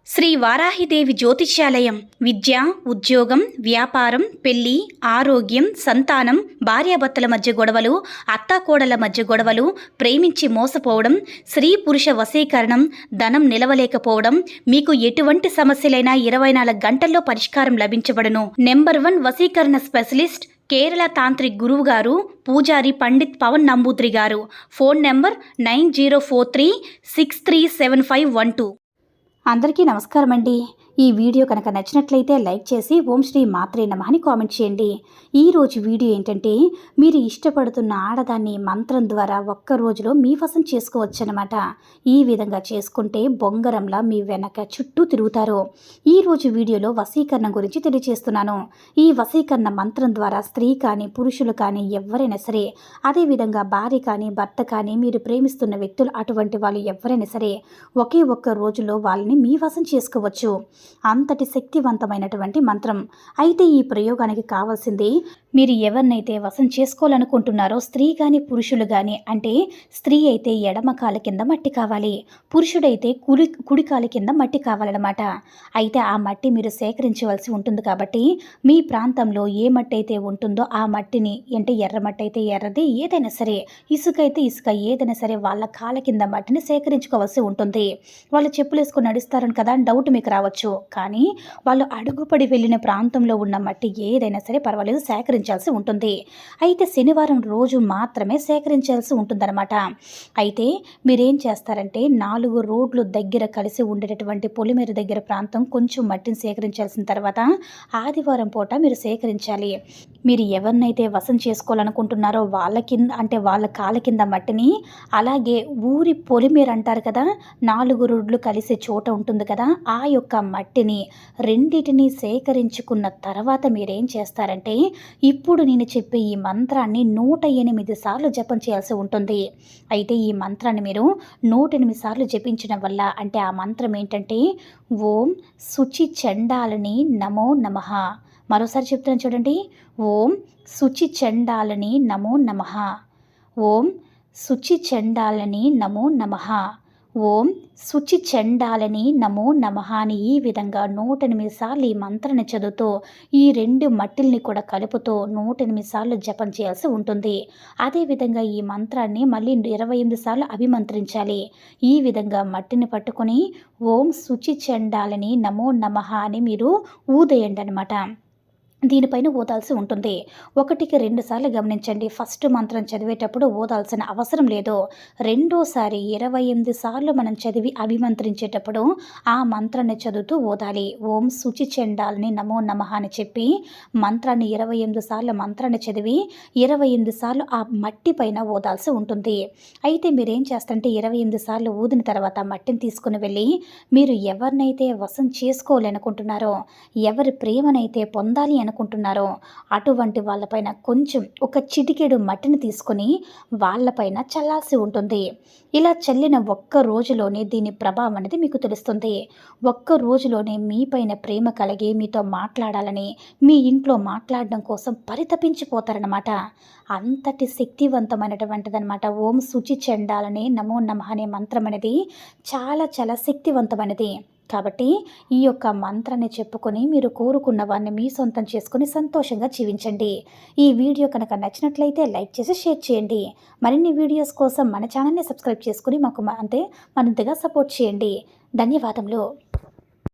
శ్రీ వారాహిదేవి జ్యోతిష్యాలయం విద్య, ఉద్యోగం, వ్యాపారం, పెళ్లి, ఆరోగ్యం, సంతానం, భార్యాభర్తల మధ్య గొడవలు, అత్తాకోడల మధ్య గొడవలు, ప్రేమించి మోసపోవడం, స్త్రీ పురుష వశీకరణం, ధనం నిలవలేకపోవడం, మీకు ఎటువంటి సమస్యలైనా 24 గంటల్లో పరిష్కారం లభించబడును. నెంబర్ 1 వశీకరణ స్పెషలిస్ట్ కేరళ తాంత్రిక్ గురువు గారు పూజారి పండిత్ పవన్ నంబూద్రి గారు. Phone number 9043637512. అందరికీ నమస్కారం అండి. ఈ వీడియో కనుక నచ్చినట్లయితే లైక్ చేసి ఓం శ్రీ మాత్రే నమః అని కామెంట్ చేయండి. ఈరోజు వీడియో ఏంటంటే, మీరు ఇష్టపడుతున్న ఆడదాన్ని మంత్రం ద్వారా ఒక్క రోజులో మీ వశం చేసుకోవచ్చనమాట. ఈ విధంగా చేసుకుంటే బొంగరంలా మీ వెనక చుట్టూ తిరుగుతారు. ఈరోజు వీడియోలో వశీకరణ గురించి తెలియజేస్తున్నాను. ఈ వశీకరణ మంత్రం ద్వారా స్త్రీ కానీ పురుషులు కానీ ఎవరైనా సరే, అదేవిధంగా భార్య కానీ భర్త కానీ, మీరు ప్రేమిస్తున్న వ్యక్తులు అటువంటి వాళ్ళు ఎవరైనా సరే ఒకే ఒక్క రోజులో వాళ్ళని మీ వశం చేసుకోవచ్చు. అంతటి శక్తివంతమైనటువంటి మంత్రం. అయితే ఈ ప్రయోగానికి కావాల్సింది, మీరు ఎవరినైతే వశం చేసుకోవాలనుకుంటున్నారో స్త్రీ కానీ పురుషులు కానీ, అంటే స్త్రీ అయితే ఎడమ కాల కింద మట్టి కావాలి, పురుషుడైతే కుడి కాల కింద మట్టి కావాలన్నమాట. అయితే ఆ మట్టి మీరు సేకరించవలసి ఉంటుంది. కాబట్టి మీ ప్రాంతంలో ఏ మట్టి అయితే ఉంటుందో ఆ మట్టిని, అంటే ఎర్ర మట్టి అయితే ఎర్రది, ఏదైనా సరే, ఇసుక అయితే ఇసుక, ఏదైనా సరే వాళ్ళ కాల కింద మట్టిని సేకరించుకోవాల్సి ఉంటుంది. వాళ్ళు చెప్పులు వేసుకొని నడుస్తారని కదా డౌట్ మీకు రావచ్చు. కానీ వాళ్ళు అడుగుపడి వెళ్ళిన ప్రాంతంలో ఉన్న మట్టి ఏదైనా సరే పర్వాలేదు, సేకరించాల్సి ఉంటుంది. అయితే శనివారం రోజు మాత్రమే సేకరించాల్సి ఉంటుందన్నమాట. అయితే మీరేం చేస్తారంటే, 4 రోడ్లు దగ్గర కలిసి ఉండేటటువంటి పొలిమేర దగ్గర ప్రాంతం కొంచెం మట్టిని సేకరించాల్సిన తర్వాత ఆదివారం పూట మీరు సేకరించాలి. మీరు ఎవరినైతే వశం చేసుకోవాలనుకుంటున్నారో వాళ్ళ కింద, అంటే వాళ్ళ కాళ్ళ కింద మట్టిని, అలాగే ఊరి పొలిమేర అంటారు కదా, 4 రోడ్లు కలిసే చోట ఉంటుంది కదా, ఆ యొక్క మట్టిని రెండిటిని సేకరించుకున్న తర్వాత మీరేం చేస్తారంటే, ఇప్పుడు నేను చెప్పే ఈ మంత్రాన్ని 108 సార్లు జపం చేయాల్సి ఉంటుంది. అయితే ఈ మంత్రాన్ని మీరు 108 సార్లు జపించడం వల్ల, అంటే ఆ మంత్రం ఏంటంటే, ఓం శుచి చండాలని నమో నమః. మరోసారి చెప్తాను చూడండి. ఓం శుచి చండాలని నమో నమః. ఓం శుచి చండాలని నమో నమః. ఓం శుచి చండాలని నమో నమః అని ఈ విధంగా 108 సార్లు ఈ మంత్రాన్ని చదువుతూ, ఈ 2 మట్టిల్ని కూడా కలుపుతూ 108 సార్లు జపం చేయాల్సి ఉంటుంది. అదేవిధంగా ఈ మంత్రాన్ని మళ్ళీ 28 సార్లు అభిమంత్రించాలి. ఈ విధంగా మట్టిని పట్టుకొని ఓం శుచి చండాలని నమో నమః అని మీరు ఊదేయండి అనమాట. దీనిపైన ఊదాల్సి ఉంటుంది. 1కి 2 సార్లు గమనించండి. ఫస్ట్ మంత్రం చదివేటప్పుడు ఊదాల్సిన అవసరం లేదు. రెండోసారి 28 సార్లు మనం చదివి అభిమంత్రించేటప్పుడు ఆ మంత్రాన్ని చదువుతూ ఊదాలి. ఓం శుచి చండాలని నమో నమః అని చెప్పి మంత్రాన్ని 28 సార్లు మంత్రాన్ని చదివి 28 సార్లు ఆ మట్టి పైన ఊదాల్సి ఉంటుంది. అయితే మీరేం చేస్తారంటే, 28 సార్లు ఊదిన తర్వాత మట్టిని తీసుకుని వెళ్ళి, మీరు ఎవరినైతే వశం చేసుకోవాలనుకుంటున్నారో, ఎవరి ప్రేమనైతే పొందాలి అనుకుంటున్నారో అటువంటి వాళ్ళపైన కొంచెం ఒక చిటికెడు మట్టిని తీసుకొని వాళ్ళపైన చల్లాల్సి ఉంటుంది. ఇలా చల్లిన ఒక్క రోజులోనే దీని ప్రభావం అనేది మీకు తెలుస్తుంది. ఒక్క రోజులోనే మీపైన ప్రేమ కలిగి మీతో మాట్లాడాలని, మీ ఇంట్లో మాట్లాడడం కోసం పరితపించిపోతారనమాట. అంతటి శక్తివంతమైనటువంటిదనమాట ఓం శుచి చండాలని నమో నమః అనే మంత్రం అనేది చాలా చాలా శక్తివంతమైనది. కాబట్టి ఈ యొక్క మంత్రాన్ని చెప్పుకొని మీరు కోరుకున్న వారిని మీ సొంతం చేసుకొని సంతోషంగా జీవించండి. ఈ వీడియో కనుక నచ్చినట్లయితే లైక్ చేసి షేర్ చేయండి. మరిన్ని వీడియోస్ కోసం మన ఛానల్ని సబ్స్క్రైబ్ చేసుకుని మాకు మరింతగా సపోర్ట్ చేయండి. ధన్యవాదములు.